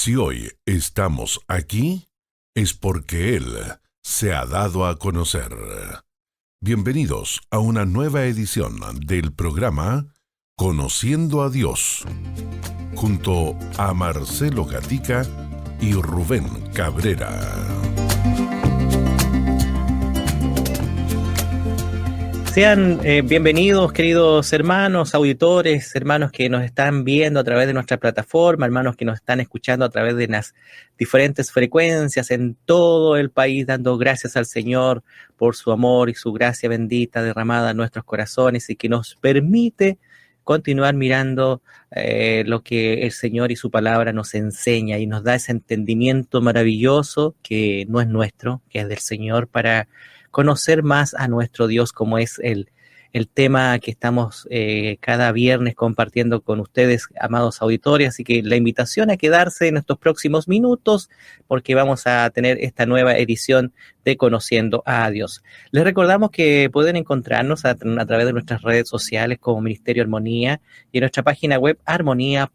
Si hoy estamos aquí, es porque Él se ha dado a conocer. Bienvenidos a una nueva edición del programa Conociendo a Dios, junto a Marcelo Gatica y Rubén Cabrera. Sean bienvenidos, queridos hermanos, auditores, hermanos que nos están viendo a través de nuestra plataforma, hermanos que nos están escuchando a través de las diferentes frecuencias en todo el país, dando gracias al Señor por su amor y su gracia bendita derramada en nuestros corazones y que nos permite continuar mirando lo que el Señor y su palabra nos enseña y nos da ese entendimiento maravilloso que no es nuestro, que es del Señor, para conocer más a nuestro Dios, como es el tema que estamos cada viernes compartiendo con ustedes, amados auditores. Así que la invitación a quedarse en estos próximos minutos, porque vamos a tener esta nueva edición de Conociendo a Dios. Les recordamos que pueden encontrarnos a través de nuestras redes sociales como Ministerio Armonía y en nuestra página web armonía.cl.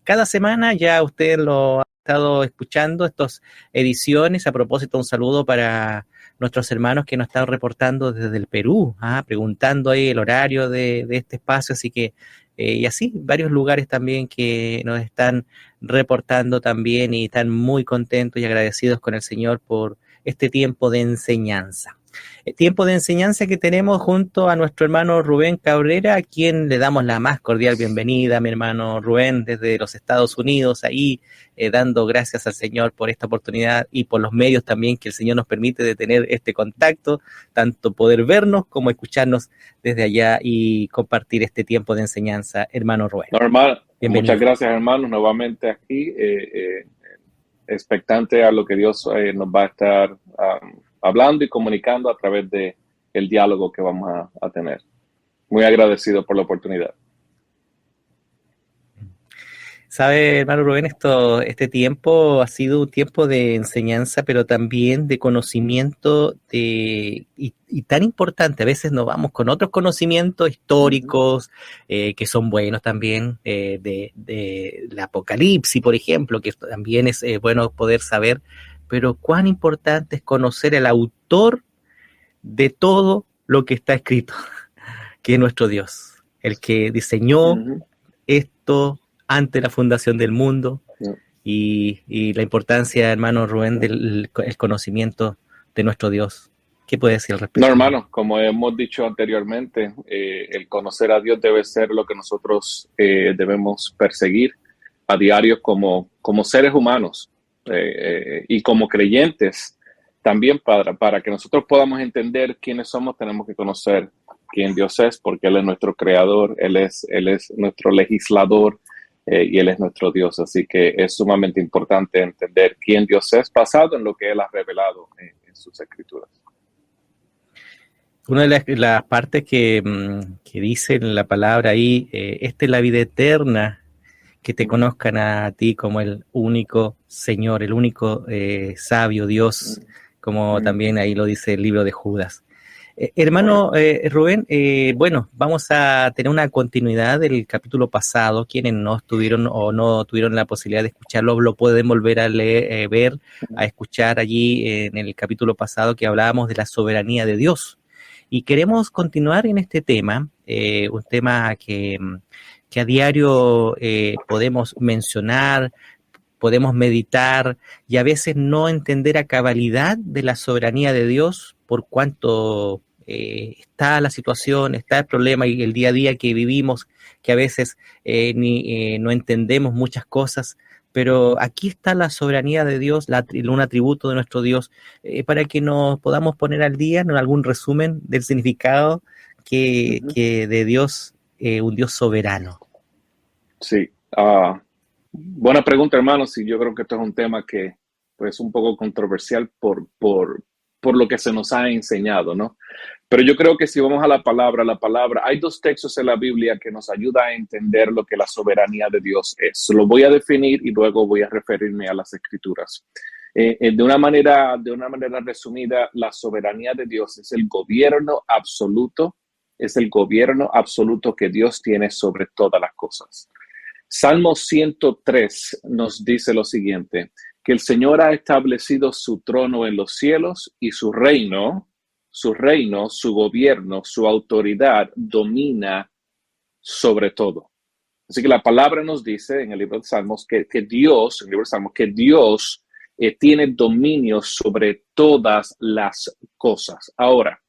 Cada semana ya usted lo ha estado escuchando estas ediciones. A propósito, un saludo para nuestros hermanos que nos están reportando desde el Perú, preguntando ahí el horario de este espacio, así que y así varios lugares también que nos están reportando también y están muy contentos y agradecidos con el Señor por este tiempo de enseñanza. El tiempo de enseñanza que tenemos junto a nuestro hermano Rubén Cabrera, a quien le damos la más cordial bienvenida, mi hermano Rubén, desde los Estados Unidos, ahí dando gracias al Señor por esta oportunidad y por los medios también que el Señor nos permite de tener este contacto, tanto poder vernos como escucharnos desde allá y compartir este tiempo de enseñanza, hermano Rubén. Normal, Bienvenido. muchas gracias, hermanos, nuevamente aquí, expectante a lo que Dios nos va a estar hablando y comunicando a través de el diálogo que vamos a tener. Muy agradecido por la oportunidad. Sabe, hermano Rubén, este tiempo ha sido un tiempo de enseñanza, pero también de conocimiento y tan importante. A veces nos vamos con otros conocimientos históricos que son buenos también, de la Apocalipsis, por ejemplo, que también es bueno poder saber, pero cuán importante es conocer al autor de todo lo que está escrito, que es nuestro Dios, el que diseñó esto antes de la fundación del mundo, y la importancia, hermano Rubén, del el conocimiento de nuestro Dios. ¿Qué puede decir al respecto? No, hermano, como hemos dicho anteriormente, el conocer a Dios debe ser lo que nosotros debemos perseguir a diario como seres humanos y como creyentes. También para que nosotros podamos entender quiénes somos, tenemos que conocer quién Dios es, porque Él es nuestro creador, Él es nuestro legislador, y Él es nuestro Dios. Así que es sumamente importante entender quién Dios es basado en lo que Él ha revelado en sus escrituras. Una de las partes que dice en la palabra ahí, esta es la vida eterna, que te conozcan a ti como el único Señor, el único sabio Dios, como también ahí lo dice el libro de Judas. Hermano Rubén, bueno, vamos a tener una continuidad del capítulo pasado. Quienes no estuvieron o no tuvieron la posibilidad de escucharlo, lo pueden volver a leer, ver, a escuchar allí en el capítulo pasado que hablábamos de la soberanía de Dios. Y queremos continuar en este tema, un tema que a diario podemos mencionar, podemos meditar y a veces no entender a cabalidad de la soberanía de Dios por cuanto está la situación, está el problema y el día a día que vivimos, que a veces no entendemos muchas cosas, pero aquí está la soberanía de Dios, un atributo de nuestro Dios, para que nos podamos poner al día en algún resumen del significado que de Dios, un Dios soberano. Sí, buena pregunta, hermanos, y yo creo que esto es un tema que pues, es un poco controversial por lo que se nos ha enseñado, ¿no? Pero yo creo que si vamos a la palabra, hay dos textos en la Biblia que nos ayudan a entender lo que la soberanía de Dios es. Lo voy a definir y luego voy a referirme a las escrituras. De una manera resumida, la soberanía de Dios es el gobierno absoluto que Dios tiene sobre todas las cosas. Salmo 103 nos dice lo siguiente, que el Señor ha establecido su trono en los cielos y su reino, su gobierno, su autoridad domina sobre todo. Así que la palabra nos dice en el libro de Salmos que Dios tiene dominio sobre todas las cosas. Ahora,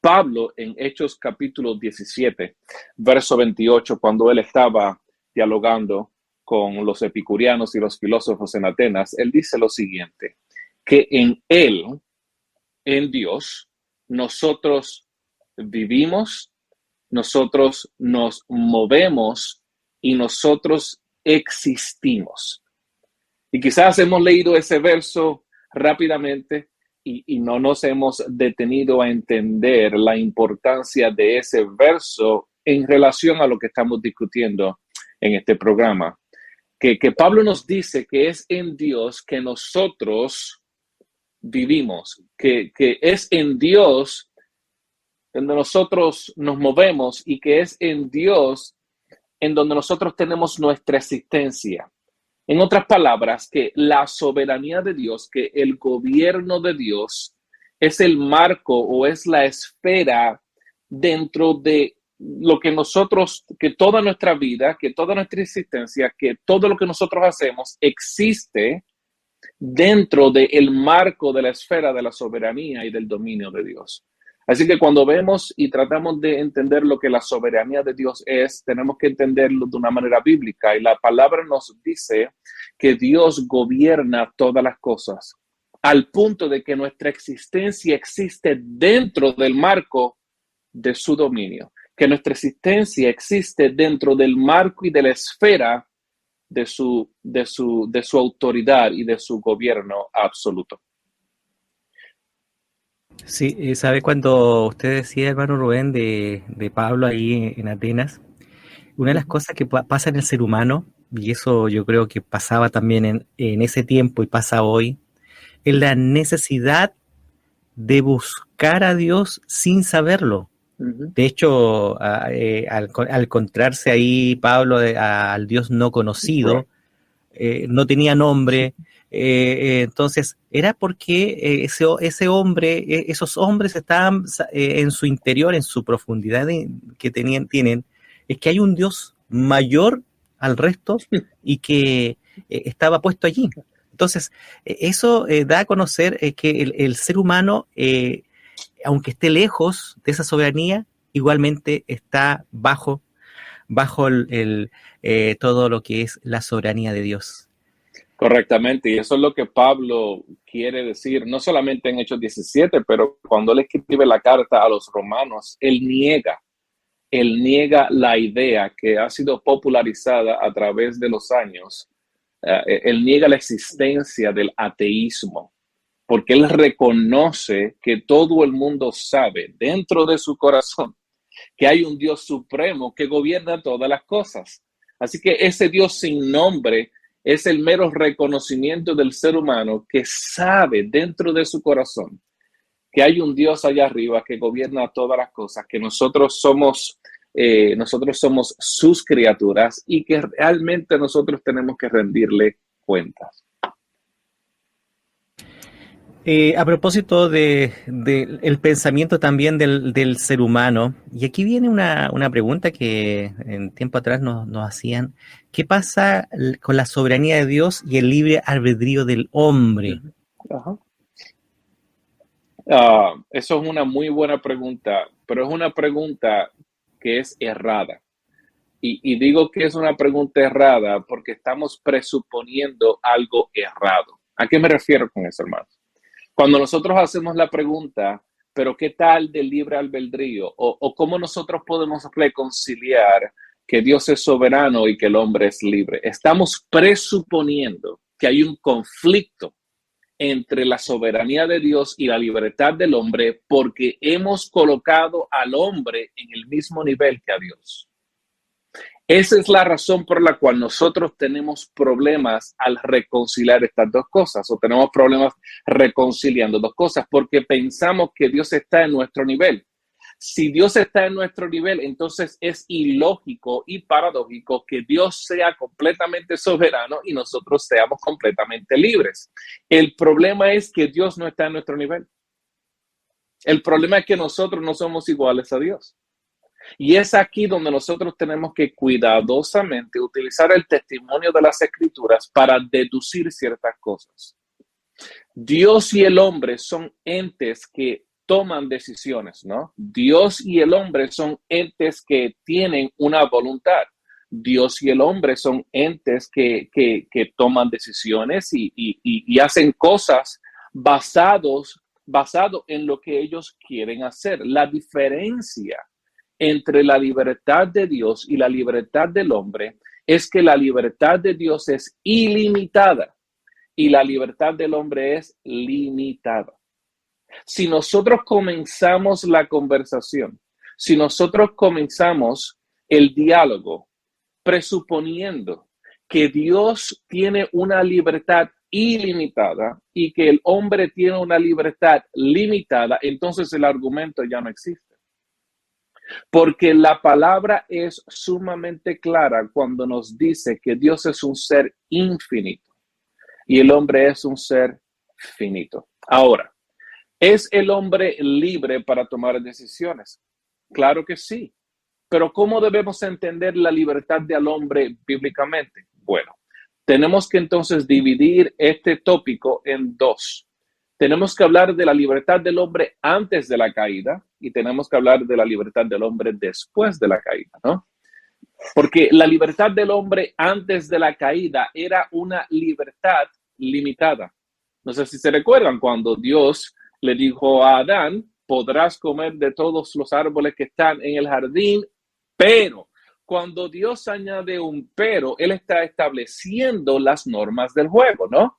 Pablo en Hechos capítulo 17, verso 28, cuando él estaba dialogando con los epicureanos y los filósofos en Atenas, él dice lo siguiente, que en él, en Dios, nosotros vivimos, nosotros nos movemos y nosotros existimos. Y quizás hemos leído ese verso rápidamente y no nos hemos detenido a entender la importancia de ese verso en relación a lo que estamos discutiendo en este programa. Que Pablo nos dice que es en Dios que nosotros vivimos, que es en Dios donde nosotros nos movemos y que es en Dios en donde nosotros tenemos nuestra existencia. En otras palabras, que la soberanía de Dios, que el gobierno de Dios es el marco o es la esfera dentro de lo que nosotros, que toda nuestra vida, que toda nuestra existencia, que todo lo que nosotros hacemos existe dentro del marco de la esfera de la soberanía y del dominio de Dios. Así que cuando vemos y tratamos de entender lo que la soberanía de Dios es, tenemos que entenderlo de una manera bíblica. Y la palabra nos dice que Dios gobierna todas las cosas, al punto de que nuestra existencia existe dentro del marco de su dominio, que nuestra existencia existe dentro del marco y de la esfera de su autoridad y de su gobierno absoluto. Sí, ¿sabe cuando usted decía, hermano Rubén, de Pablo ahí en Atenas? Una de las cosas que pasa en el ser humano, y eso yo creo que pasaba también en ese tiempo y pasa hoy, es la necesidad de buscar a Dios sin saberlo. De hecho, al encontrarse ahí Pablo al Dios no conocido, no tenía nombre, entonces era porque ese hombre, esos hombres estaban en su interior, en su profundidad que tienen, es que hay un Dios mayor al resto y que estaba puesto allí. Entonces, eso da a conocer que el ser humano, aunque esté lejos de esa soberanía, igualmente está bajo todo lo que es la soberanía de Dios. Correctamente, y eso es lo que Pablo quiere decir, no solamente en Hechos 17, pero cuando él escribe la carta a los romanos, él niega la idea que ha sido popularizada a través de los años, él niega la existencia del ateísmo, porque él reconoce que todo el mundo sabe dentro de su corazón que hay un Dios supremo que gobierna todas las cosas. Así que ese Dios sin nombre es el mero reconocimiento del ser humano que sabe dentro de su corazón que hay un Dios allá arriba que gobierna todas las cosas, que nosotros somos sus criaturas y que realmente nosotros tenemos que rendirle cuentas. A propósito el pensamiento también del ser humano, y aquí viene una pregunta que en tiempo atrás nos hacían, ¿qué pasa con la soberanía de Dios y el libre albedrío del hombre? Eso es una muy buena pregunta, pero es una pregunta que es errada. Y digo que es una pregunta errada porque estamos presuponiendo algo errado. ¿A qué me refiero con eso, hermanos? Cuando nosotros hacemos la pregunta, ¿pero qué tal del libre albedrío? O cómo nosotros podemos reconciliar que Dios es soberano y que el hombre es libre. Estamos presuponiendo que hay un conflicto entre la soberanía de Dios y la libertad del hombre porque hemos colocado al hombre en el mismo nivel que a Dios. Esa es la razón por la cual nosotros tenemos problemas al reconciliar estas dos cosas, o tenemos problemas reconciliando dos cosas, porque pensamos que Dios está en nuestro nivel. Si Dios está en nuestro nivel, entonces es ilógico y paradójico que Dios sea completamente soberano y nosotros seamos completamente libres. El problema es que Dios no está en nuestro nivel. El problema es que nosotros no somos iguales a Dios. Y es aquí donde nosotros tenemos que cuidadosamente utilizar el testimonio de las Escrituras para deducir ciertas cosas. Dios y el hombre son entes que toman decisiones, ¿no? Dios y el hombre son entes que tienen una voluntad. Dios y el hombre son entes que toman decisiones y hacen cosas basado en lo que ellos quieren hacer. La diferencia entre la libertad de Dios y la libertad del hombre es que la libertad de Dios es ilimitada y la libertad del hombre es limitada. Si nosotros comenzamos la conversación, si nosotros comenzamos el diálogo presuponiendo que Dios tiene una libertad ilimitada y que el hombre tiene una libertad limitada, entonces el argumento ya no existe. Porque la palabra es sumamente clara cuando nos dice que Dios es un ser infinito y el hombre es un ser finito. Ahora, ¿es el hombre libre para tomar decisiones? Claro que sí. Pero ¿cómo debemos entender la libertad del hombre bíblicamente? Bueno, tenemos que entonces dividir este tópico en dos. Tenemos que hablar de la libertad del hombre antes de la caída y tenemos que hablar de la libertad del hombre después de la caída, ¿no? Porque la libertad del hombre antes de la caída era una libertad limitada. No sé si se recuerdan cuando Dios le dijo a Adán, podrás comer de todos los árboles que están en el jardín, pero cuando Dios añade un pero, Él está estableciendo las normas del juego, ¿no?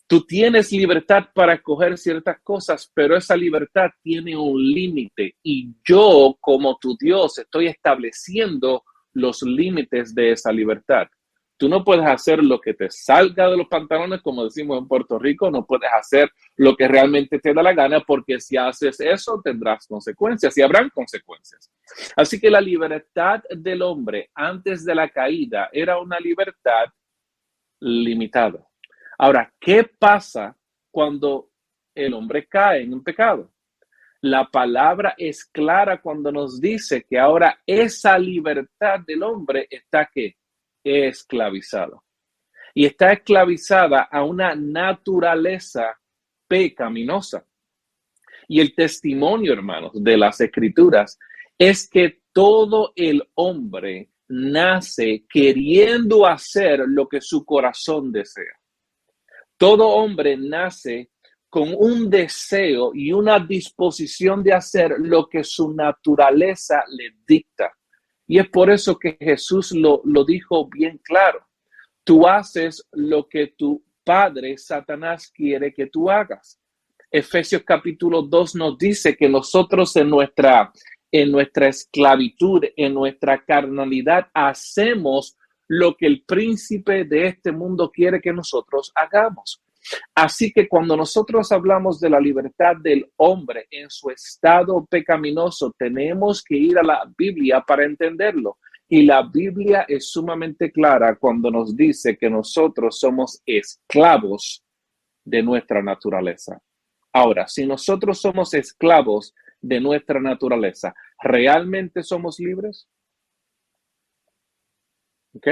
Tú tienes libertad para escoger ciertas cosas, pero esa libertad tiene un límite y yo, como tu Dios, estoy estableciendo los límites de esa libertad. Tú no puedes hacer lo que te salga de los pantalones, como decimos en Puerto Rico, no puedes hacer lo que realmente te da la gana, porque si haces eso tendrás consecuencias y habrán consecuencias. Así que la libertad del hombre antes de la caída era una libertad limitada. Ahora, ¿qué pasa cuando el hombre cae en un pecado? La palabra es clara cuando nos dice que ahora esa libertad del hombre está ¿qué? Esclavizada. Y está esclavizada a una naturaleza pecaminosa. Y el testimonio, hermanos, de las Escrituras es que todo el hombre nace queriendo hacer lo que su corazón desea. Todo hombre nace con un deseo y una disposición de hacer lo que su naturaleza le dicta. Y es por eso que Jesús lo dijo bien claro. Tú haces lo que tu padre, Satanás, quiere que tú hagas. Efesios capítulo 2 nos dice que nosotros en nuestra esclavitud, en nuestra carnalidad, hacemos lo que el príncipe de este mundo quiere que nosotros hagamos. Así que cuando nosotros hablamos de la libertad del hombre en su estado pecaminoso, tenemos que ir a la Biblia para entenderlo. Y la Biblia es sumamente clara cuando nos dice que nosotros somos esclavos de nuestra naturaleza. Ahora, si nosotros somos esclavos de nuestra naturaleza, ¿realmente somos libres? ¿Ok?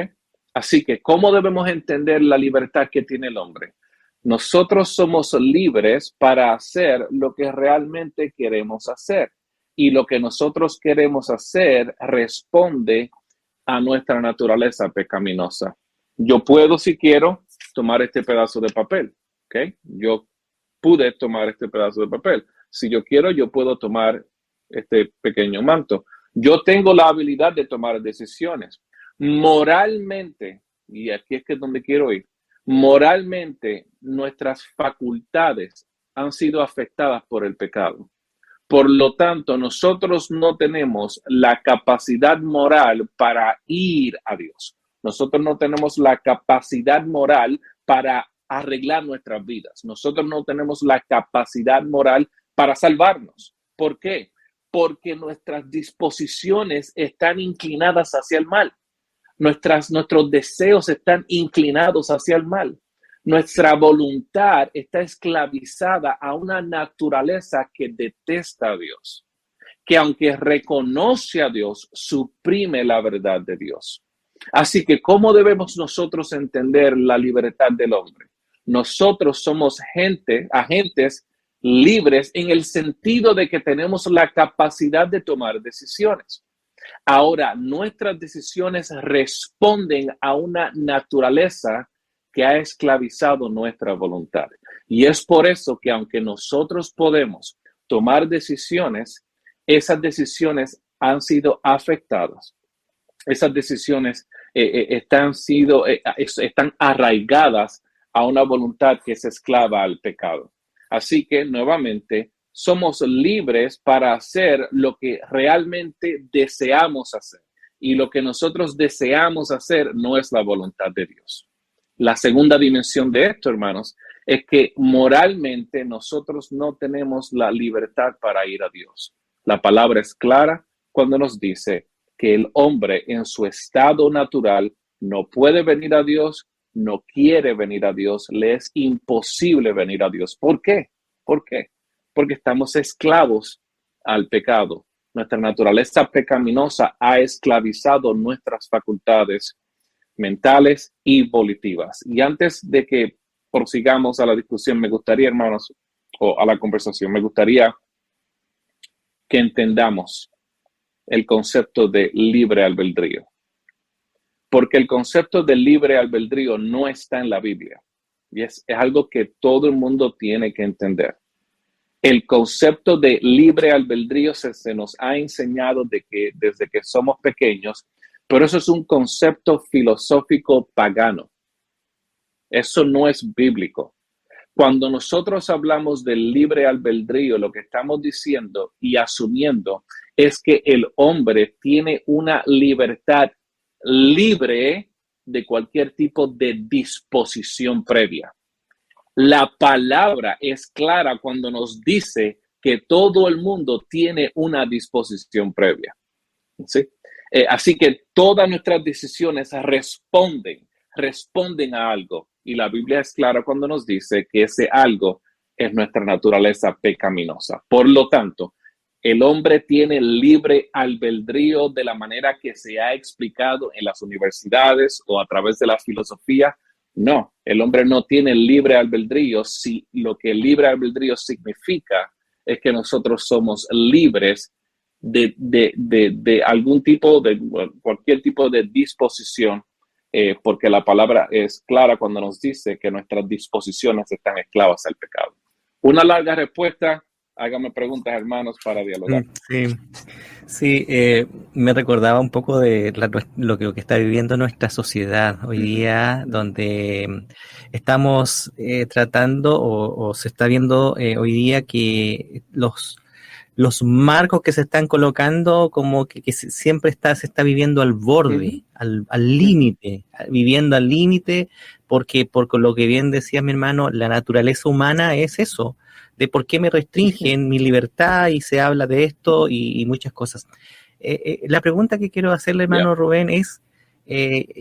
Así que, ¿cómo debemos entender la libertad que tiene el hombre? Nosotros somos libres para hacer lo que realmente queremos hacer. Y lo que nosotros queremos hacer responde a nuestra naturaleza pecaminosa. Yo puedo, si quiero, tomar este pedazo de papel. ¿Ok? Yo pude tomar este pedazo de papel. Si yo quiero, yo puedo tomar este pequeño manto. Yo tengo la habilidad de tomar decisiones. Moralmente, y aquí es que es donde quiero ir, moralmente nuestras facultades han sido afectadas por el pecado. Por lo tanto, nosotros no tenemos la capacidad moral para ir a Dios. Nosotros no tenemos la capacidad moral para arreglar nuestras vidas. Nosotros no tenemos la capacidad moral para salvarnos. ¿Por qué? porque nuestras disposiciones están inclinadas hacia el mal. Nuestros deseos están inclinados hacia el mal. Nuestra voluntad está esclavizada a una naturaleza que detesta a Dios, que aunque reconoce a Dios, suprime la verdad de Dios. Así que, ¿cómo debemos nosotros entender la libertad del hombre? Nosotros somos agentes libres en el sentido de que tenemos la capacidad de tomar decisiones. Ahora, nuestras decisiones responden a una naturaleza que ha esclavizado nuestra voluntad. Y es por eso que aunque nosotros podemos tomar decisiones, esas decisiones han sido afectadas. Esas decisiones están arraigadas a una voluntad que es esclava al pecado. Así que, nuevamente, somos libres para hacer lo que realmente deseamos hacer. Y lo que nosotros deseamos hacer no es la voluntad de Dios. La segunda dimensión de esto, hermanos, es que moralmente nosotros no tenemos la libertad para ir a Dios. La palabra es clara cuando nos dice que el hombre en su estado natural no puede venir a Dios, no quiere venir a Dios, le es imposible venir a Dios. ¿Por qué? ¿Por qué? Porque estamos esclavos al pecado. Nuestra naturaleza pecaminosa ha esclavizado nuestras facultades mentales y volitivas. Y antes de que prosigamos a la discusión, me gustaría, hermanos, o a la conversación, me gustaría que entendamos el concepto de libre albedrío. Porque el concepto de libre albedrío no está en la Biblia. Y es algo que todo el mundo tiene que entender. El concepto de libre albedrío se nos ha enseñado desde que somos pequeños, pero eso es un concepto filosófico pagano. Eso no es bíblico. Cuando nosotros hablamos del libre albedrío, lo que estamos diciendo y asumiendo es que el hombre tiene una libertad libre de cualquier tipo de disposición previa. La palabra es clara cuando nos dice que todo el mundo tiene una disposición previa. ¿Sí? Así que todas nuestras decisiones responden a algo. Y la Biblia es clara cuando nos dice que ese algo es nuestra naturaleza pecaminosa. Por lo tanto, el hombre tiene libre albedrío de la manera que se ha explicado en las universidades o a través de la filosofía. No, el hombre no tiene libre albedrío. Si lo que el libre albedrío significa es que nosotros somos libres de algún tipo, de cualquier tipo de disposición, porque la palabra es clara cuando nos dice que nuestras disposiciones están esclavas al pecado. Una larga respuesta. Hágame preguntas, hermanos, para dialogar. Sí, me recordaba un poco de lo que está viviendo nuestra sociedad hoy día, donde estamos tratando o se está viendo hoy día que los marcos que se están colocando como que siempre se está viviendo al borde, al límite, viviendo al límite, porque por lo que bien decía mi hermano, la naturaleza humana es eso, de por qué me restringen mi libertad, y se habla de esto y muchas cosas. La pregunta que quiero hacerle, hermano Rubén, es,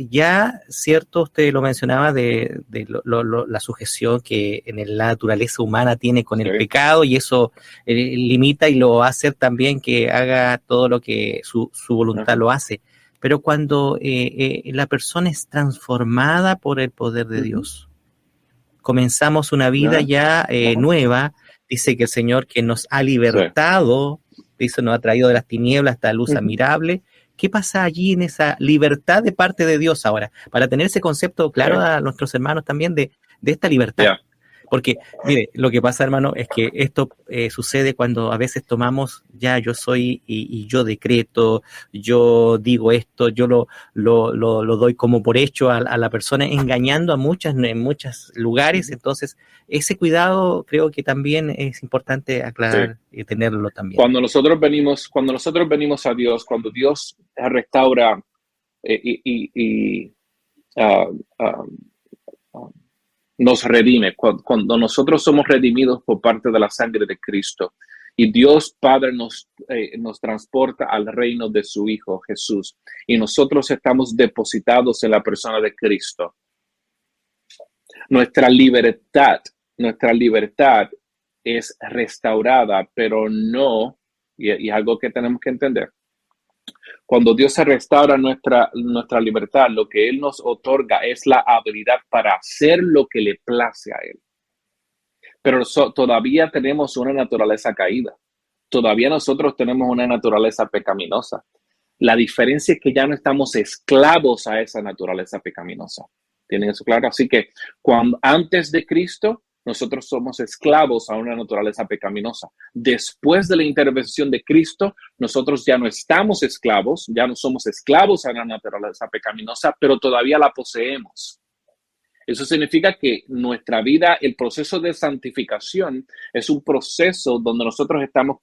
ya, cierto, usted lo mencionaba de la sujeción que en la naturaleza humana tiene con el pecado, y eso limita y lo hace también que haga todo lo que su voluntad lo hace. Pero cuando la persona es transformada por el poder de Dios, comenzamos una vida ya nueva. Dice que el Señor, que nos ha libertado, dice, nos ha traído de las tinieblas hasta la luz admirable. ¿Qué pasa allí en esa libertad de parte de Dios ahora? Para tener ese concepto claro a nuestros hermanos también de esta libertad. Porque, mire, lo que pasa, hermano, es que esto sucede cuando a veces tomamos, ya yo soy y yo decreto, yo digo esto, yo lo doy como por hecho a la persona, engañando en muchos lugares. Entonces, ese cuidado creo que también es importante aclarar y tenerlo también. Cuando nosotros venimos a Dios, cuando Dios restaura nos redime, cuando nosotros somos redimidos por parte de la sangre de Cristo y Dios Padre nos nos transporta al reino de su Hijo Jesús. Y nosotros estamos depositados en la persona de Cristo. Nuestra libertad es restaurada, pero no, y algo que tenemos que entender. Cuando Dios se restaura nuestra libertad, lo que Él nos otorga es la habilidad para hacer lo que le place a Él. Pero todavía tenemos una naturaleza caída. Todavía nosotros tenemos una naturaleza pecaminosa. La diferencia es que ya no estamos esclavos a esa naturaleza pecaminosa. ¿Tienen eso claro? Así que antes de Cristo, nosotros somos esclavos a una naturaleza pecaminosa. Después de la intervención de Cristo, nosotros ya no estamos esclavos, ya no somos esclavos a una naturaleza pecaminosa, pero todavía la poseemos. Eso significa que nuestra vida, el proceso de santificación, es un proceso donde nosotros estamos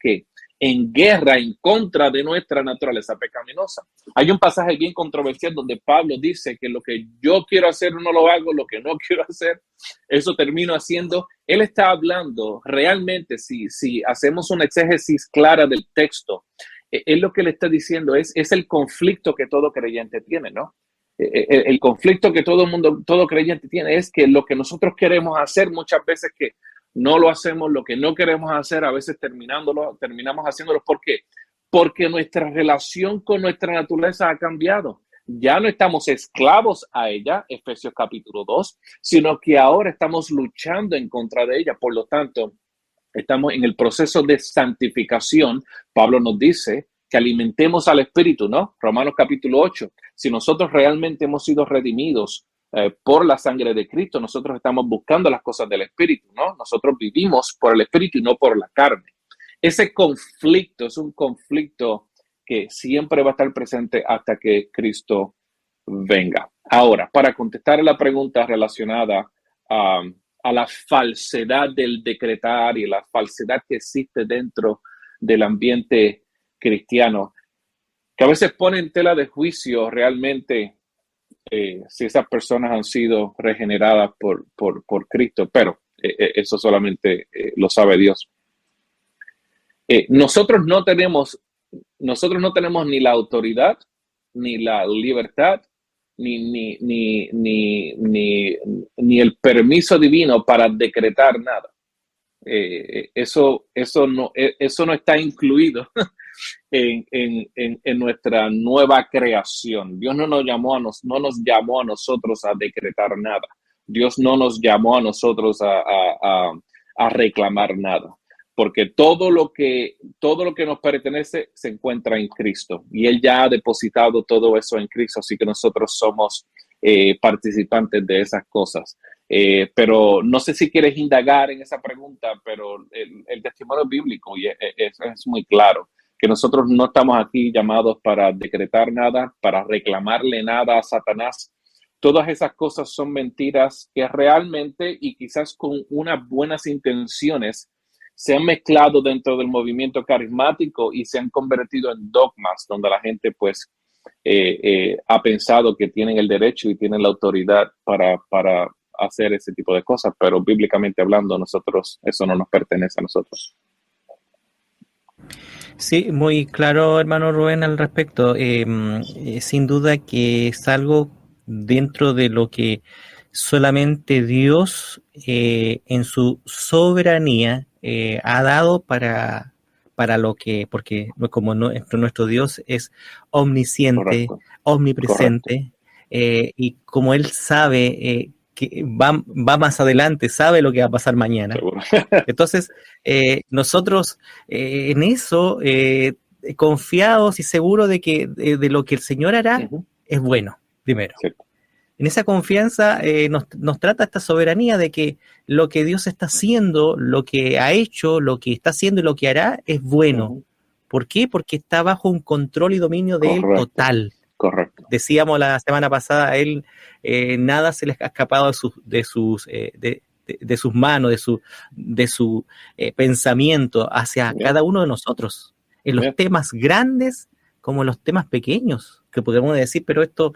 en guerra en contra de nuestra naturaleza pecaminosa. Hay un pasaje bien controversial donde Pablo dice que lo que yo quiero hacer no lo hago, lo que no quiero hacer, eso termino haciendo. Él está hablando realmente, si hacemos una exégesis clara del texto, él lo que le está diciendo es el conflicto que todo creyente tiene, ¿no? El conflicto que todo creyente tiene es que lo que nosotros queremos hacer muchas veces que no lo hacemos, lo que no queremos hacer, a veces terminamos haciéndolo. ¿Por qué? Porque nuestra relación con nuestra naturaleza ha cambiado. Ya no estamos esclavos a ella, Efesios capítulo 2, sino que ahora estamos luchando en contra de ella. Por lo tanto, estamos en el proceso de santificación. Pablo nos dice que alimentemos al Espíritu, ¿no? Romanos capítulo 8. Si nosotros realmente hemos sido redimidos por la sangre de Cristo, nosotros estamos buscando las cosas del Espíritu, ¿no? Nosotros vivimos por el Espíritu y no por la carne. Ese conflicto es un conflicto que siempre va a estar presente hasta que Cristo venga. Ahora, para contestar a la pregunta relacionada a la falsedad del decretar y la falsedad que existe dentro del ambiente cristiano, que a veces pone en tela de juicio realmente si esas personas han sido regeneradas por Cristo, pero eso solamente lo sabe Dios. Nosotros no tenemos ni la autoridad, ni la libertad, ni el permiso divino para decretar nada. Eso no está incluido en nuestra nueva creación. Dios no nos llamó a nosotros a decretar nada. Dios no nos llamó a nosotros a reclamar nada, porque todo lo que nos pertenece se encuentra en Cristo y Él ya ha depositado todo eso en Cristo, así que nosotros somos participantes de esas cosas. Pero no sé si quieres indagar en esa pregunta, pero el testimonio bíblico es muy claro, que nosotros no estamos aquí llamados para decretar nada, para reclamarle nada a Satanás. Todas esas cosas son mentiras que realmente y quizás con unas buenas intenciones se han mezclado dentro del movimiento carismático y se han convertido en dogmas donde la gente pues ha pensado que tienen el derecho y tienen la autoridad para hacer ese tipo de cosas, pero bíblicamente hablando, eso no nos pertenece a nosotros. Sí, muy claro, hermano Rubén, al respecto. Sin duda que es algo dentro de lo que solamente Dios en su soberanía ha dado para lo que, porque como nuestro Dios es omnisciente, correcto, omnipresente, y como Él sabe que va más adelante, sabe lo que va a pasar mañana. Entonces, nosotros en eso, confiados y seguros de que de lo que el Señor hará es bueno, primero. Sí. En esa confianza nos trata esta soberanía de que lo que Dios está haciendo, lo que ha hecho, lo que está haciendo y lo que hará es bueno. ¿Por qué? Porque está bajo un control y dominio de Él total. Correcto. Decíamos la semana pasada, a Él nada se les ha escapado de sus manos, de su pensamiento hacia cada uno de nosotros, en los temas grandes como en los temas pequeños. que podemos decir, pero esto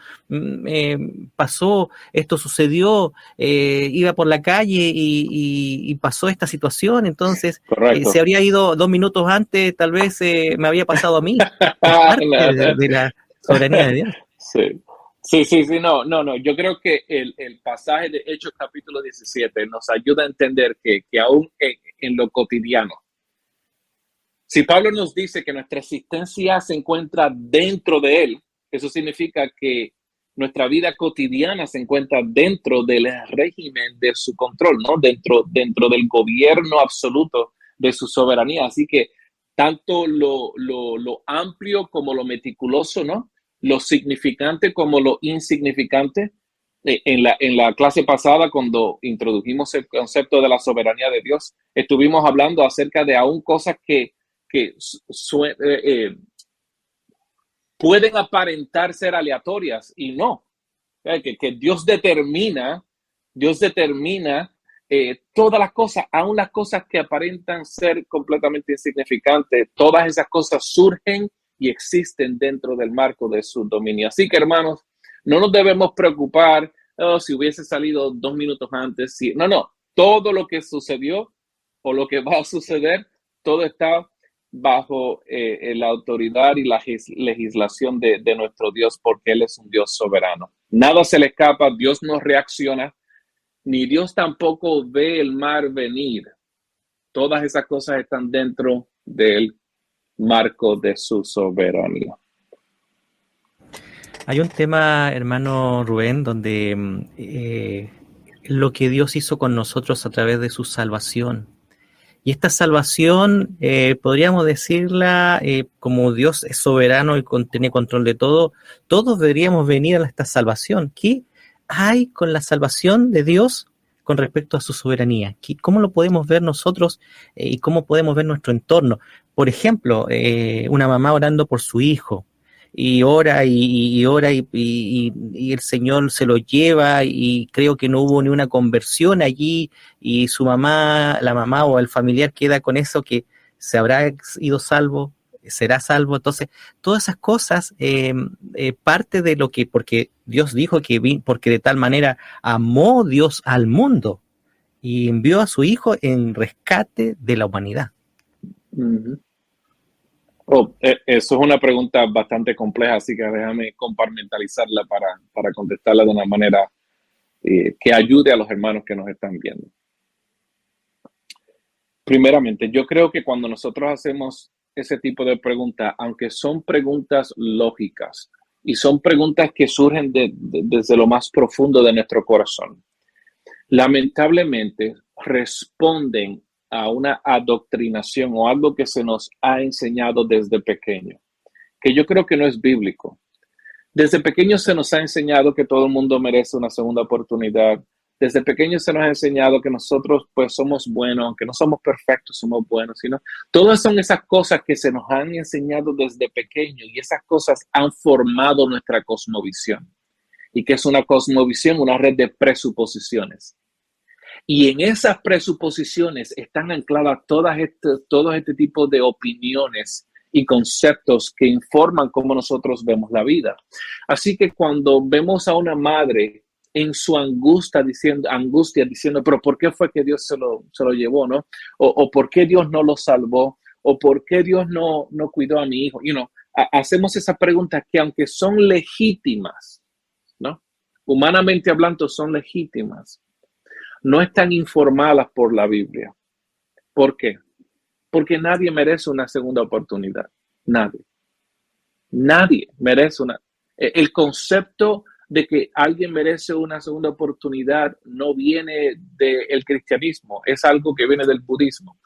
pasó, esto sucedió, iba por la calle y pasó esta situación, entonces Correcto. si habría ido 2 minutos antes, tal vez me había pasado a mí. Es parte de la soberanía de Dios. Sí, no. Yo creo que el pasaje de Hechos capítulo 17 nos ayuda a entender que aún en lo cotidiano, si Pablo nos dice que nuestra existencia se encuentra dentro de él, eso significa que nuestra vida cotidiana se encuentra dentro del régimen de su control, ¿no? Dentro del gobierno absoluto de su soberanía. Así que tanto lo amplio como lo meticuloso, ¿no? Lo significante como lo insignificante. En la clase pasada, cuando introdujimos el concepto de la soberanía de Dios, estuvimos hablando acerca de aún cosas que pueden aparentar ser aleatorias y no. Que Dios determina todas las cosas, aún las cosas que aparentan ser completamente insignificantes, todas esas cosas surgen y existen dentro del marco de su dominio. Así que, hermanos, no nos debemos preocupar si hubiese salido 2 minutos antes. No. Todo lo que sucedió o lo que va a suceder, todo está bajo la autoridad y la legislación de nuestro Dios, porque Él es un Dios soberano. Nada se le escapa, Dios no reacciona, ni Dios tampoco ve el mar venir. Todas esas cosas están dentro del marco de su soberanía. Hay un tema, hermano Rubén, donde lo que Dios hizo con nosotros a través de su salvación. Y esta salvación, podríamos decirla, como Dios es soberano y tiene control de todo, todos deberíamos venir a esta salvación. ¿Qué hay con la salvación de Dios con respecto a su soberanía? ¿Cómo lo podemos ver nosotros y cómo podemos ver nuestro entorno? Por ejemplo, una mamá orando por su hijo, y ora y ora y el Señor se lo lleva y creo que no hubo ni una conversión allí y su mamá, la mamá o el familiar queda con eso que se habrá ido salvo, será salvo. Entonces, todas esas cosas, parte de lo que, porque Dios dijo porque de tal manera amó Dios al mundo y envió a su hijo en rescate de la humanidad. Uh-huh. Eso es una pregunta bastante compleja, así que déjame compartimentalizarla para contestarla de una manera que ayude a los hermanos que nos están viendo. Primeramente, yo creo que cuando nosotros hacemos ese tipo de preguntas, aunque son preguntas lógicas y son preguntas que surgen desde lo más profundo de nuestro corazón, lamentablemente responden a una adoctrinación o algo que se nos ha enseñado desde pequeño, que yo creo que no es bíblico. Desde pequeño se nos ha enseñado que todo el mundo merece una segunda oportunidad. Desde pequeño se nos ha enseñado que nosotros pues somos buenos, aunque no somos perfectos, somos buenos, sino todas son esas cosas que se nos han enseñado desde pequeño y esas cosas han formado nuestra cosmovisión. ¿Y qué es una cosmovisión? Una red de presuposiciones. Y en esas presuposiciones están ancladas todo este tipo de opiniones y conceptos que informan cómo nosotros vemos la vida. Así que cuando vemos a una madre en su angustia diciendo, pero ¿por qué fue que Dios se lo llevó, no? O ¿por qué Dios no lo salvó? O ¿por qué Dios no cuidó a mi hijo? Hacemos esas preguntas que aunque son legítimas, ¿no? Humanamente hablando son legítimas, no están informadas por la Biblia. ¿Por qué? Porque nadie merece una segunda oportunidad. Nadie merece el concepto de que alguien merece una segunda oportunidad no viene del cristianismo, es algo que viene del budismo.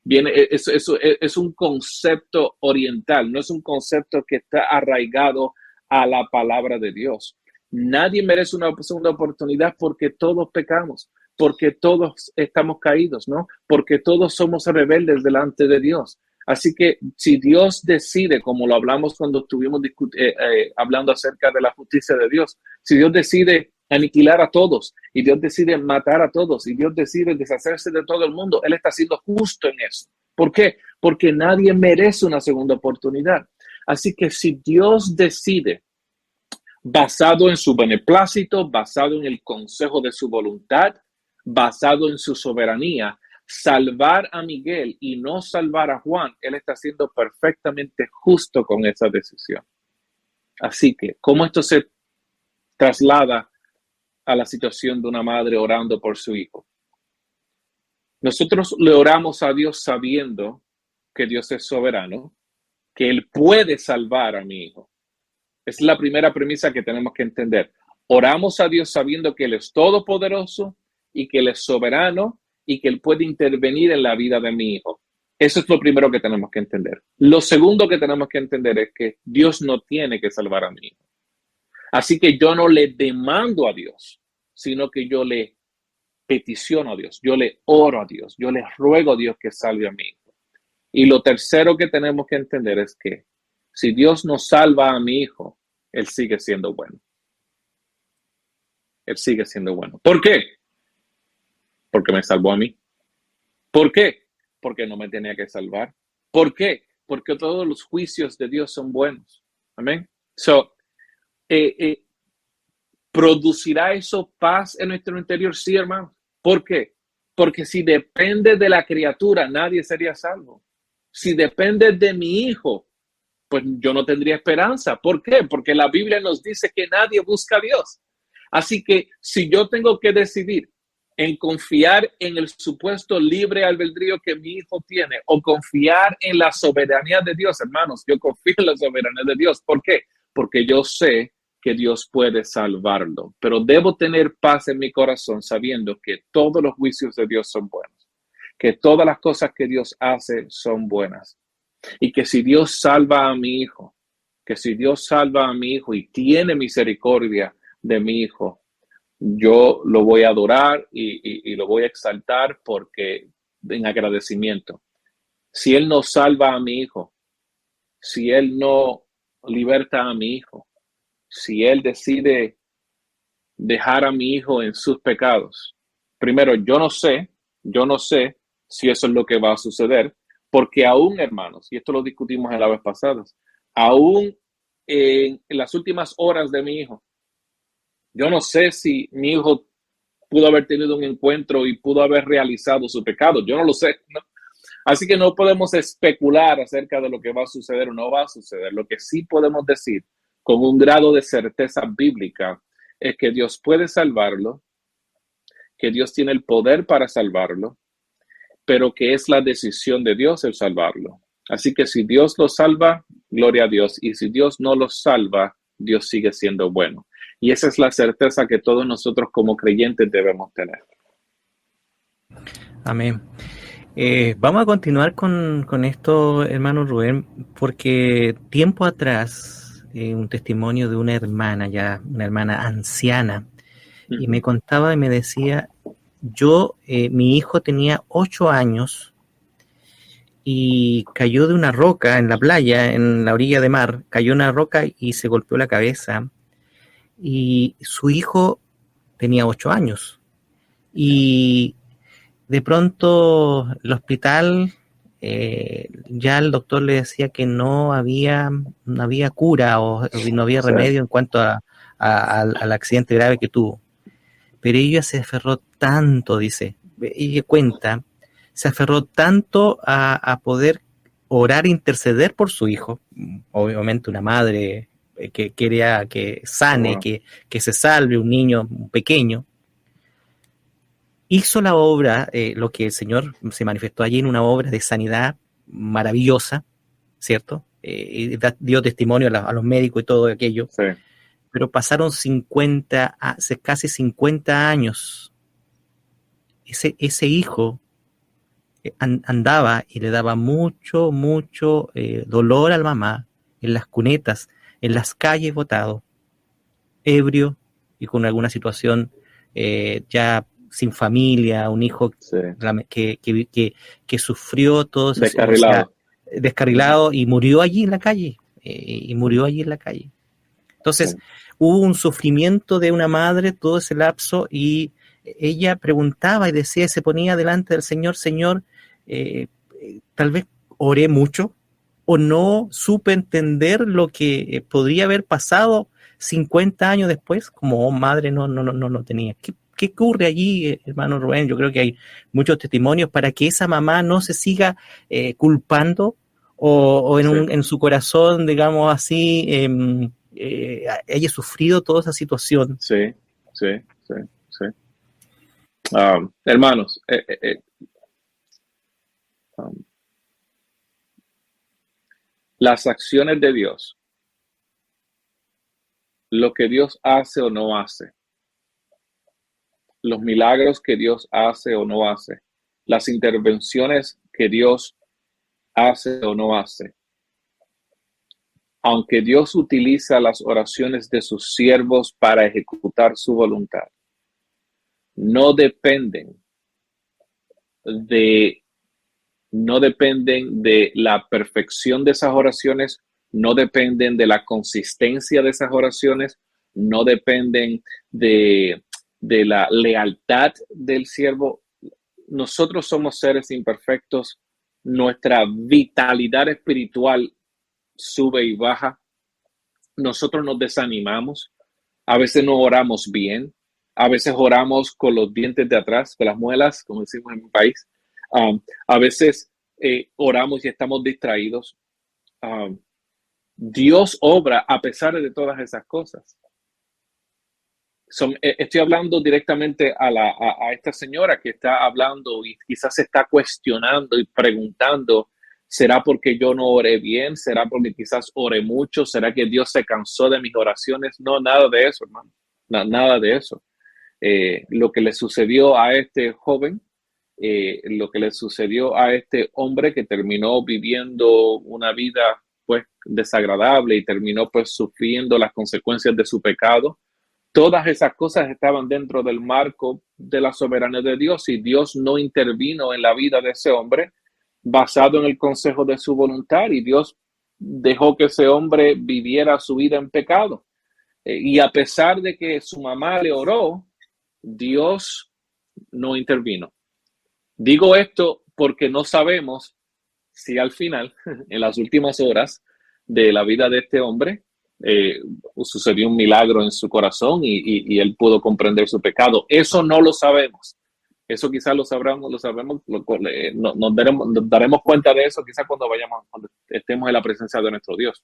Es un concepto oriental, no es un concepto que está arraigado a la palabra de Dios. Nadie merece una segunda oportunidad porque todos pecamos, porque todos estamos caídos, ¿no? Porque todos somos rebeldes delante de Dios. Así que si Dios decide, como lo hablamos cuando estuvimos hablando acerca de la justicia de Dios, si Dios decide aniquilar a todos y Dios decide matar a todos y Dios decide deshacerse de todo el mundo, Él está siendo justo en eso. ¿Por qué? Porque nadie merece una segunda oportunidad. Así que si Dios decide basado en su beneplácito, basado en el consejo de su voluntad, basado en su soberanía, salvar a Miguel y no salvar a Juan, él está siendo perfectamente justo con esa decisión. Así que, ¿cómo esto se traslada a la situación de una madre orando por su hijo? Nosotros le oramos a Dios sabiendo que Dios es soberano, que Él puede salvar a mi hijo. Es la primera premisa que tenemos que entender. Oramos a Dios sabiendo que Él es todopoderoso y que Él es soberano y que Él puede intervenir en la vida de mi hijo. Eso es lo primero que tenemos que entender. Lo segundo que tenemos que entender es que Dios no tiene que salvar a mi hijo. Así que yo no le demando a Dios, sino que yo le peticiono a Dios, yo le oro a Dios, yo le ruego a Dios que salve a mi hijo. Y lo tercero que tenemos que entender es que si Dios no salva a mi hijo, Él sigue siendo bueno. Él sigue siendo bueno. ¿Por qué? Porque me salvó a mí. ¿Por qué? Porque no me tenía que salvar. ¿Por qué? Porque todos los juicios de Dios son buenos. Amén. ¿Producirá eso paz en nuestro interior? Sí, hermano. ¿Por qué? Porque si depende de la criatura, nadie sería salvo. Si depende de mi hijo, pues yo no tendría esperanza. ¿Por qué? Porque la Biblia nos dice que nadie busca a Dios. Así que si yo tengo que decidir en confiar en el supuesto libre albedrío que mi hijo tiene o confiar en la soberanía de Dios, hermanos, yo confío en la soberanía de Dios. ¿Por qué? Porque yo sé que Dios puede salvarlo, pero debo tener paz en mi corazón sabiendo que todos los juicios de Dios son buenos, que todas las cosas que Dios hace son buenas y que si Dios salva a mi hijo, y tiene misericordia de mi hijo, yo lo voy a adorar y lo voy a exaltar porque en agradecimiento. Si Él no salva a mi hijo, si Él no liberta a mi hijo, si Él decide dejar a mi hijo en sus pecados, primero, yo no sé si eso es lo que va a suceder, porque aún, hermanos, y esto lo discutimos en la vez pasada, aún en las últimas horas de mi hijo, yo no sé si mi hijo pudo haber tenido un encuentro y pudo haber realizado su pecado. Yo no lo sé, ¿no? Así que no podemos especular acerca de lo que va a suceder o no va a suceder. Lo que sí podemos decir con un grado de certeza bíblica es que Dios puede salvarlo, que Dios tiene el poder para salvarlo, pero que es la decisión de Dios el salvarlo. Así que si Dios lo salva, gloria a Dios. Y si Dios no lo salva, Dios sigue siendo bueno. Y esa es la certeza que todos nosotros como creyentes debemos tener. Amén. Vamos a continuar con esto, hermano Rubén, porque tiempo atrás, un testimonio de una hermana anciana, y me contaba y me decía, mi hijo tenía 8 años y cayó de una roca en la playa, en la orilla de mar, cayó una roca y se golpeó la cabeza, y su hijo tenía 8 años, y de pronto el hospital, ya el doctor le decía que no había cura o no había remedio en cuanto al accidente grave que tuvo. Pero ella se aferró tanto, dice, ella cuenta, se aferró tanto a poder orar e interceder por su hijo, obviamente una madre que quería que sane, que se salve un niño pequeño. Hizo la obra, lo que el Señor se manifestó allí en una obra de sanidad maravillosa, ¿cierto? Dio testimonio a los médicos y todo aquello. Sí. Pero pasaron casi 50 años. Ese hijo andaba y le daba mucho dolor a la mamá en las cunetas, en las calles botado, ebrio y con alguna situación ya sin familia, un hijo que sufrió todo eso, descarrilado y murió allí en la calle, Entonces, hubo un sufrimiento de una madre todo ese lapso y ella preguntaba y decía, se ponía delante del Señor, tal vez oré mucho o no supe entender lo que podría haber pasado 50 años después, como madre no tenía. ¿Qué ocurre allí, hermano Rubén? Yo creo que hay muchos testimonios para que esa mamá no se siga culpando o Sí. en su corazón, digamos así, haya sufrido toda esa situación. Sí. Hermanos, las acciones de Dios, lo que Dios hace o no hace, los milagros que Dios hace o no hace, las intervenciones que Dios hace o no hace, aunque Dios utiliza las oraciones de sus siervos para ejecutar su voluntad, no dependen de la perfección de esas oraciones, no dependen de la consistencia de esas oraciones, no dependen de la lealtad del siervo. Nosotros somos seres imperfectos, nuestra vitalidad espiritual sube y baja, nosotros nos desanimamos, a veces no oramos bien, a veces oramos con los dientes de atrás, con las muelas, como decimos en mi país. A veces oramos y estamos distraídos. Dios obra a pesar de todas esas cosas. Estoy hablando directamente a esta señora que está hablando y quizás se está cuestionando y preguntando, ¿será porque yo no oré bien? ¿Será porque quizás oré mucho? ¿Será que Dios se cansó de mis oraciones? No, nada de eso, hermano. Nada de eso. Lo que le sucedió a este joven, lo que le sucedió a este hombre que terminó viviendo una vida pues desagradable y terminó pues sufriendo las consecuencias de su pecado. Todas esas cosas estaban dentro del marco de la soberanía de Dios y Dios no intervino en la vida de ese hombre basado en el consejo de su voluntad y Dios dejó que ese hombre viviera su vida en pecado. Y a pesar de que su mamá le oró, Dios no intervino. Digo esto porque no sabemos si al final, en las últimas horas de la vida de este hombre, sucedió un milagro en su corazón y él pudo comprender su pecado. Eso no lo sabemos. Eso quizás lo sabemos, nos daremos cuenta de eso quizás cuando estemos en la presencia de nuestro Dios.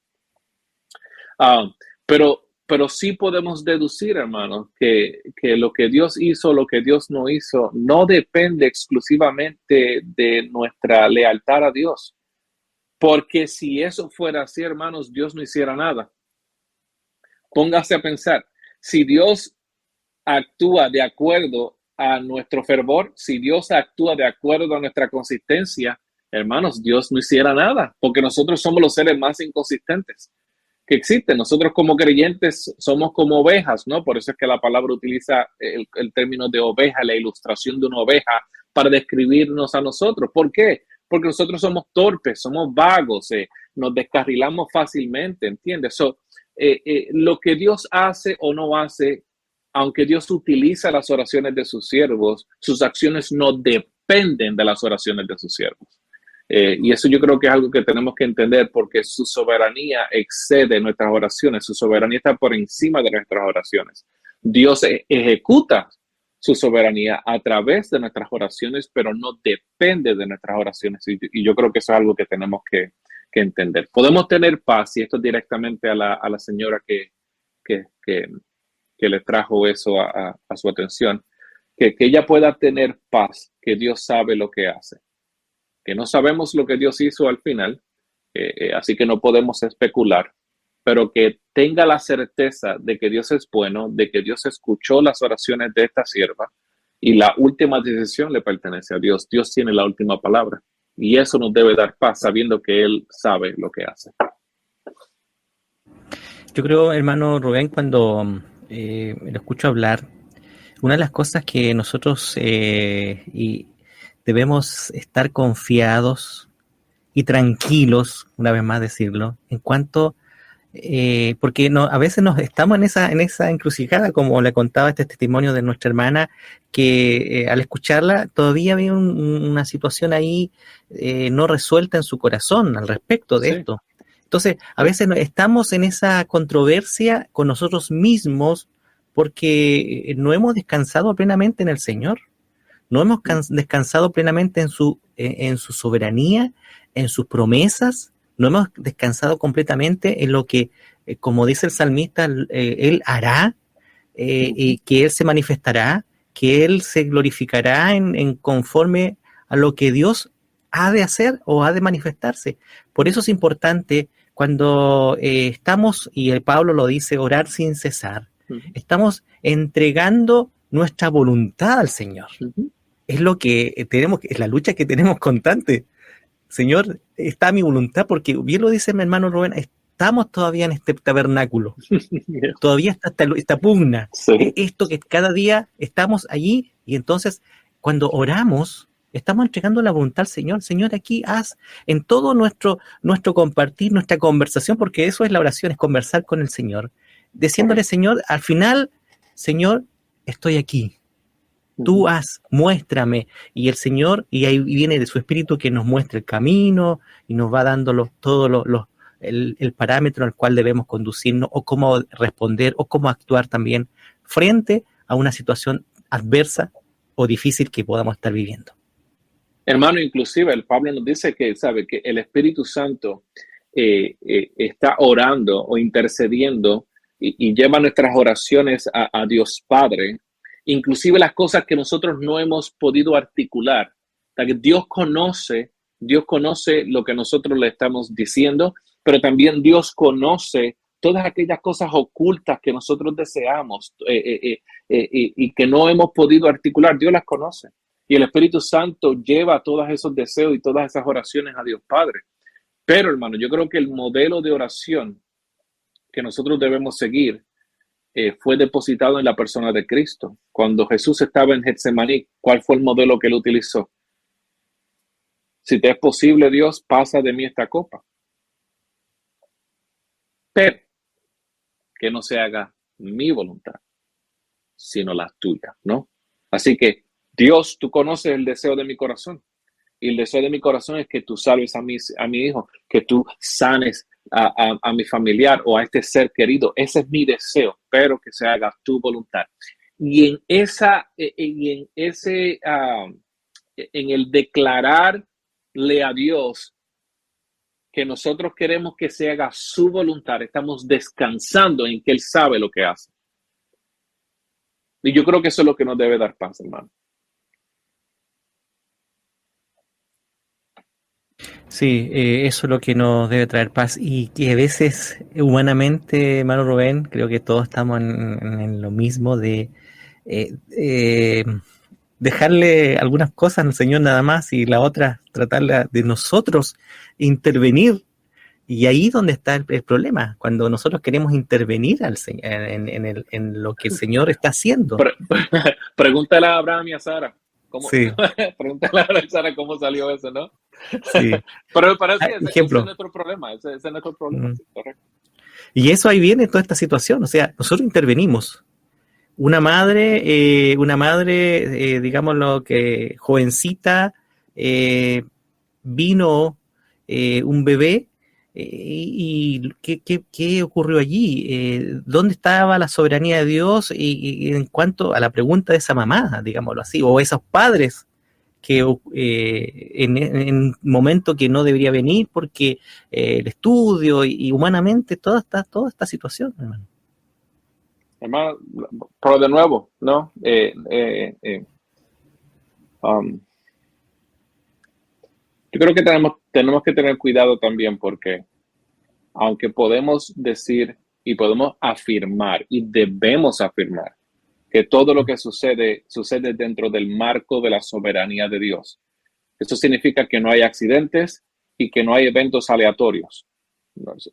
Pero sí podemos deducir, hermanos, que lo que Dios hizo, lo que Dios no hizo, no depende exclusivamente de nuestra lealtad a Dios. Porque si eso fuera así, hermanos, Dios no hiciera nada. Póngase a pensar, si Dios actúa de acuerdo a nuestro fervor, si Dios actúa de acuerdo a nuestra consistencia, hermanos, Dios no hiciera nada, porque nosotros somos los seres más inconsistentes que existen. Nosotros como creyentes somos como ovejas, ¿no? Por eso es que la palabra utiliza el término de oveja, la ilustración de una oveja, para describirnos a nosotros. ¿Por qué? Porque nosotros somos torpes, somos vagos, nos descarrilamos fácilmente, ¿entiendes? Lo que Dios hace o no hace, aunque Dios utiliza las oraciones de sus siervos, sus acciones no dependen de las oraciones de sus siervos. Y eso yo creo que es algo que tenemos que entender porque su soberanía excede nuestras oraciones, su soberanía está por encima de nuestras oraciones. Dios ejecuta su soberanía a través de nuestras oraciones, pero no depende de nuestras oraciones. Y yo creo que eso es algo que tenemos que entender. Podemos tener paz, y esto es directamente a la señora que le trajo eso a su atención, que ella pueda tener paz, que Dios sabe lo que hace. Que no sabemos lo que Dios hizo al final, así que no podemos especular, pero que tenga la certeza de que Dios es bueno, de que Dios escuchó las oraciones de esta sierva y la última decisión le pertenece a Dios. Dios tiene la última palabra y eso nos debe dar paz sabiendo que Él sabe lo que hace. Yo creo, hermano Rubén, cuando lo escucho hablar, una de las cosas que nosotros debemos estar confiados y tranquilos, una vez más decirlo, en cuanto, porque a veces nos estamos en esa encrucijada, como le contaba este testimonio de nuestra hermana, que al escucharla todavía había una situación ahí no resuelta en su corazón al respecto de esto. Entonces, a veces estamos en esa controversia con nosotros mismos porque no hemos descansado plenamente en el Señor. No hemos descansado plenamente en su soberanía, en sus promesas. No hemos descansado completamente en lo que, como dice el salmista, Él hará, que Él se manifestará, que Él se glorificará en conforme a lo que Dios ha de hacer o ha de manifestarse. Por eso es importante cuando estamos, y el Pablo lo dice, orar sin cesar. Estamos entregando nuestra voluntad al Señor. Es lo que tenemos, es la lucha que tenemos constante. Señor, está mi voluntad, porque bien lo dice mi hermano Rubén, estamos todavía en este tabernáculo. Todavía está esta pugna. Sí. Esto que cada día estamos allí, y entonces cuando oramos, estamos entregando la voluntad al Señor. Señor, aquí haz en todo nuestro compartir, nuestra conversación, porque eso es la oración, es conversar con el Señor. Diciéndole, Señor, al final, Señor, estoy aquí. Tú muéstrame. Y el Señor, y ahí viene de su Espíritu que nos muestra el camino y nos va dando el parámetro al cual debemos conducirnos, o cómo responder, o cómo actuar también frente a una situación adversa o difícil que podamos estar viviendo. Hermano, inclusive el Pablo nos dice que, sabe, que el Espíritu Santo está orando o intercediendo y lleva nuestras oraciones a Dios Padre, inclusive las cosas que nosotros no hemos podido articular. O sea, que Dios conoce lo que nosotros le estamos diciendo, pero también Dios conoce todas aquellas cosas ocultas que nosotros deseamos y que no hemos podido articular. Dios las conoce. Y el Espíritu Santo lleva todos esos deseos y todas esas oraciones a Dios Padre. Pero, hermano, yo creo que el modelo de oración que nosotros debemos seguir fue depositado en la persona de Cristo. Cuando Jesús estaba en Getsemaní, ¿cuál fue el modelo que él utilizó? Si te es posible, Dios, pasa de mí esta copa. Pero que no se haga mi voluntad, sino la tuya, ¿no? Así que, Dios, tú conoces el deseo de mi corazón. Y el deseo de mi corazón es que tú salves a mi hijo, que tú sanes a mi familiar o a este ser querido. Ese es mi deseo, pero que se haga tu voluntad. Y en el declararle a Dios que nosotros queremos que se haga su voluntad, estamos descansando en que Él sabe lo que hace. Y yo creo que eso es lo que nos debe dar paz, hermano. Sí, eso es lo que nos debe traer paz, y que a veces humanamente, hermano Rubén, creo que todos estamos en lo mismo de dejarle algunas cosas al Señor nada más, y la otra tratarla de nosotros intervenir. Y ahí donde está el problema, cuando nosotros queremos intervenir en lo que el Señor está haciendo. Pregúntale a Abraham y a Sara. Sí. Pregúntale a Sara cómo salió eso, ¿no? Sí. Pero parece que ese es nuestro problema. Ese es nuestro problema. Sí, correcto. Y eso ahí viene toda esta situación. O sea, nosotros intervenimos. Una madre, digámoslo, que jovencita, vino un bebé. ¿Y qué ocurrió allí? ¿Dónde estaba la soberanía de Dios? Y en cuanto a la pregunta de esa mamá, digámoslo así, o esos padres que en un momento que no debería venir porque el estudio y humanamente toda esta situación, hermano. Hermano, pero de nuevo, ¿no? Yo creo que tenemos que tener cuidado también, porque aunque podemos decir y podemos afirmar y debemos afirmar que todo lo que sucede dentro del marco de la soberanía de Dios. Eso significa que no hay accidentes y que no hay eventos aleatorios.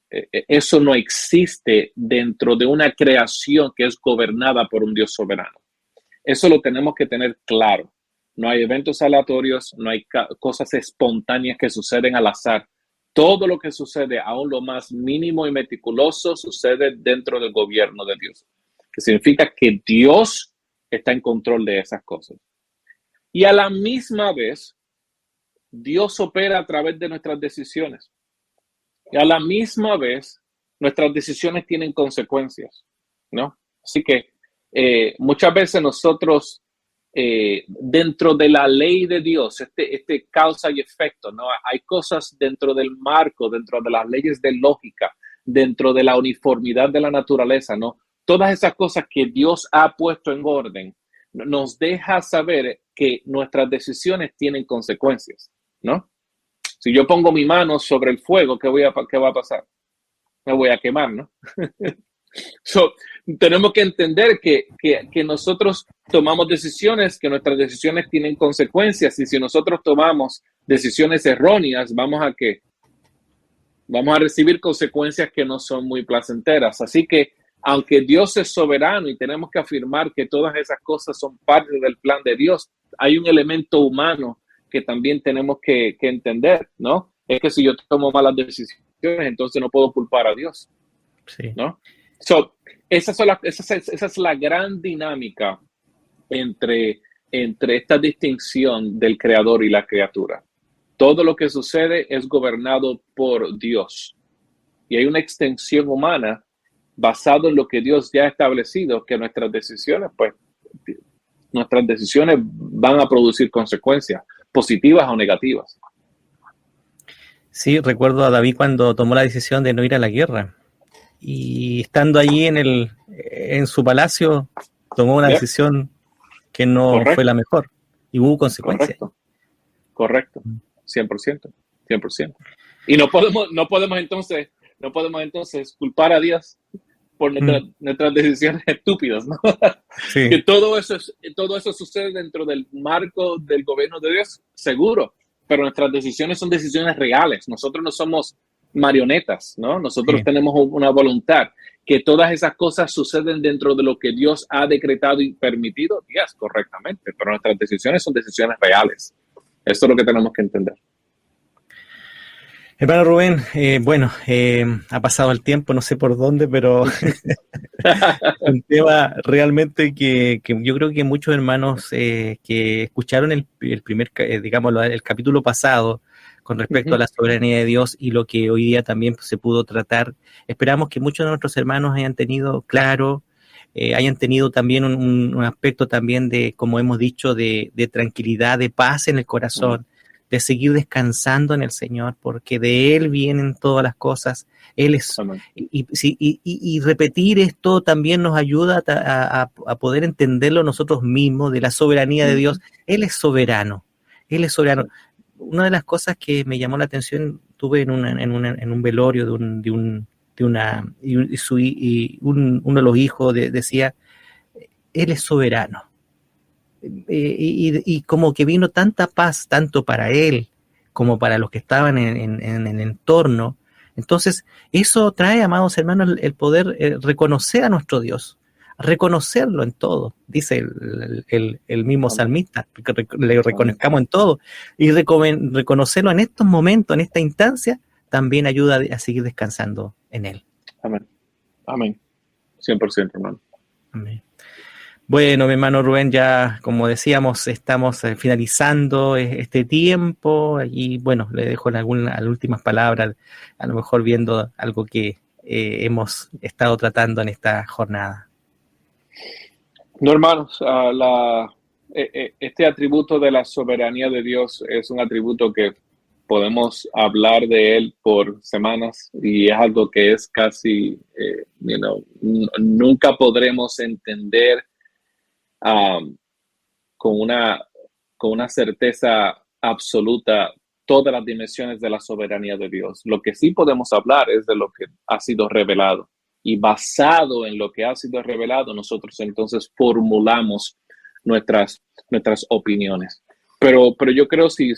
Eso no existe dentro de una creación que es gobernada por un Dios soberano. Eso lo tenemos que tener claro. No hay eventos aleatorios, no hay cosas espontáneas que suceden al azar. Todo lo que sucede, aún lo más mínimo y meticuloso, sucede dentro del gobierno de Dios. Que significa que Dios está en control de esas cosas. Y a la misma vez, Dios opera a través de nuestras decisiones. Y a la misma vez, nuestras decisiones tienen consecuencias, ¿no? Así que muchas veces nosotros, dentro de la ley de Dios, este causa y efecto, ¿no? Hay cosas dentro del marco, dentro de las leyes de lógica, dentro de la uniformidad de la naturaleza, ¿no? Todas esas cosas que Dios ha puesto en orden nos deja saber que nuestras decisiones tienen consecuencias, ¿no? Si yo pongo mi mano sobre el fuego, ¿qué va a pasar? Me voy a quemar, ¿no? So, tenemos que entender que nosotros tomamos decisiones, que nuestras decisiones tienen consecuencias, y si nosotros tomamos decisiones erróneas, vamos a recibir consecuencias que no son muy placenteras. Así que, aunque Dios es soberano y tenemos que afirmar que todas esas cosas son parte del plan de Dios, hay un elemento humano que también tenemos que entender, ¿no? Es que si yo tomo malas decisiones, entonces no puedo culpar a Dios, Sí. ¿no? So, esa es la gran dinámica entre esta distinción del creador y la criatura. Todo lo que sucede es gobernado por Dios. Y hay una extensión humana basado en lo que Dios ya ha establecido, que nuestras decisiones van a producir consecuencias positivas o negativas. Sí, recuerdo a David cuando tomó la decisión de no ir a la guerra. Y estando allí en su palacio, tomó una decisión que no fue la mejor. Y hubo consecuencias. Correcto. 100%. Y no podemos entonces culpar a Dios por nuestras decisiones estúpidas, ¿no? Sí. Que todo eso sucede dentro del marco del gobierno de Dios, seguro, pero nuestras decisiones son decisiones reales. Nosotros no somos marionetas, ¿no? Nosotros tenemos una voluntad. Que todas esas cosas suceden dentro de lo que Dios ha decretado y permitido, yes, correctamente, pero nuestras decisiones son decisiones reales. Esto es lo que tenemos que entender. Hermano Rubén, ha pasado el tiempo, no sé por dónde, pero un tema realmente que yo creo que muchos hermanos que escucharon el primer, el capítulo pasado con respecto a la soberanía de Dios y lo que hoy día también se pudo tratar, esperamos que muchos de nuestros hermanos hayan tenido claro, hayan tenido también un aspecto también de, como hemos dicho, de tranquilidad, de paz en el corazón, de seguir descansando en el Señor, porque de Él vienen todas las cosas. Él es, y repetir esto también nos ayuda a poder entenderlo nosotros mismos, de la soberanía de Dios. Él es soberano. Él es soberano. Una de las cosas que me llamó la atención, tuve en un velorio de uno de los hijos decía, Él es soberano. Y como que vino tanta paz, tanto para él como para los que estaban en el entorno. Entonces, eso trae, amados hermanos, el poder reconocer a nuestro Dios, reconocerlo en todo, dice el mismo salmista, que le reconozcamos en todo, y reconocerlo en estos momentos, en esta instancia, también ayuda a seguir descansando en Él. Amén. 100%, hermano. Amén. Bueno, mi hermano Rubén, ya como decíamos, estamos finalizando este tiempo y bueno, le dejo las últimas palabras, a lo mejor viendo algo que hemos estado tratando en esta jornada. No, hermanos, este atributo de la soberanía de Dios es un atributo que podemos hablar de él por semanas y es algo que es casi, nunca podremos entender con una certeza absoluta todas las dimensiones de la soberanía de Dios. Lo que sí podemos hablar es de lo que ha sido revelado, y basado en lo que ha sido revelado, nosotros entonces formulamos nuestras opiniones. Pero yo creo, si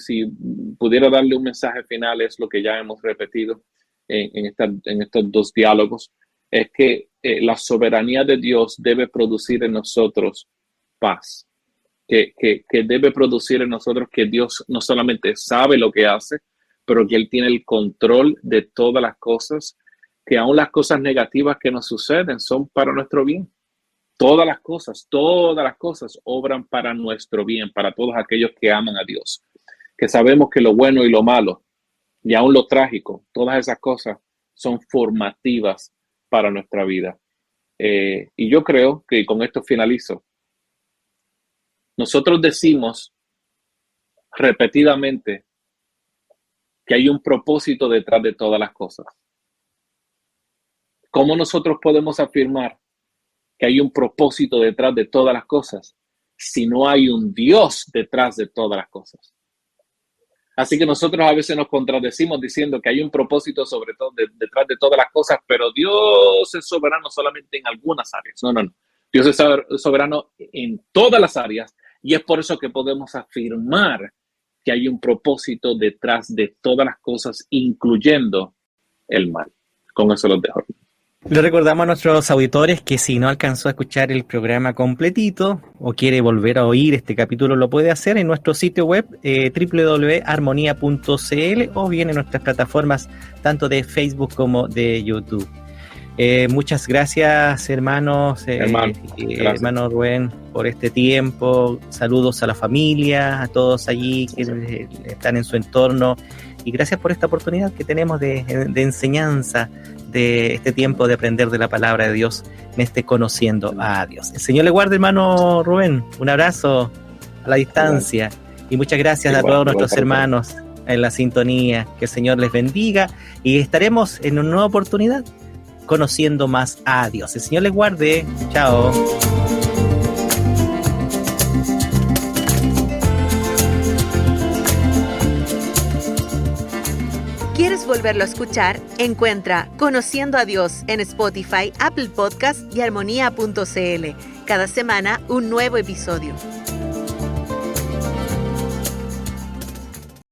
pudiera darle un mensaje final, es lo que ya hemos repetido en estos dos diálogos, es que la soberanía de Dios debe producir en nosotros paz, que debe producir en nosotros que Dios no solamente sabe lo que hace, pero que Él tiene el control de todas las cosas, que aún las cosas negativas que nos suceden son para nuestro bien. Todas las cosas obran para nuestro bien, para todos aquellos que aman a Dios, que sabemos que lo bueno y lo malo y aún lo trágico, todas esas cosas son formativas para nuestra vida. Y yo creo que con esto finalizo. Nosotros decimos repetidamente que hay un propósito detrás de todas las cosas. ¿Cómo nosotros podemos afirmar que hay un propósito detrás de todas las cosas si no hay un Dios detrás de todas las cosas? Así que nosotros a veces nos contradecimos diciendo que hay un propósito sobre todo detrás de todas las cosas, pero Dios es soberano solamente en algunas áreas. No. Dios es soberano en todas las áreas y es por eso que podemos afirmar que hay un propósito detrás de todas las cosas, incluyendo el mal. Con eso los dejo. Le recordamos a nuestros auditores que si no alcanzó a escuchar el programa completito o quiere volver a oír este capítulo, lo puede hacer en nuestro sitio web www.armonia.cl o bien en nuestras plataformas tanto de Facebook como de YouTube. Muchas gracias, hermanos, hermano Rubén, por este tiempo. Saludos a la familia, a todos allí que están en su entorno. Y gracias por esta oportunidad que tenemos de enseñanza, de este tiempo de aprender de la palabra de Dios en este Conociendo a Dios. El Señor le guarde, hermano Rubén. Un abrazo a la distancia. Y muchas gracias a todos nuestros hermanos en la sintonía. Que el Señor les bendiga. Y estaremos en una nueva oportunidad conociendo más a Dios. El Señor les guarde. Chao. ¿Quieres volverlo a escuchar? Encuentra Conociendo a Dios en Spotify, Apple Podcast y Armonía.cl. Cada semana un nuevo episodio.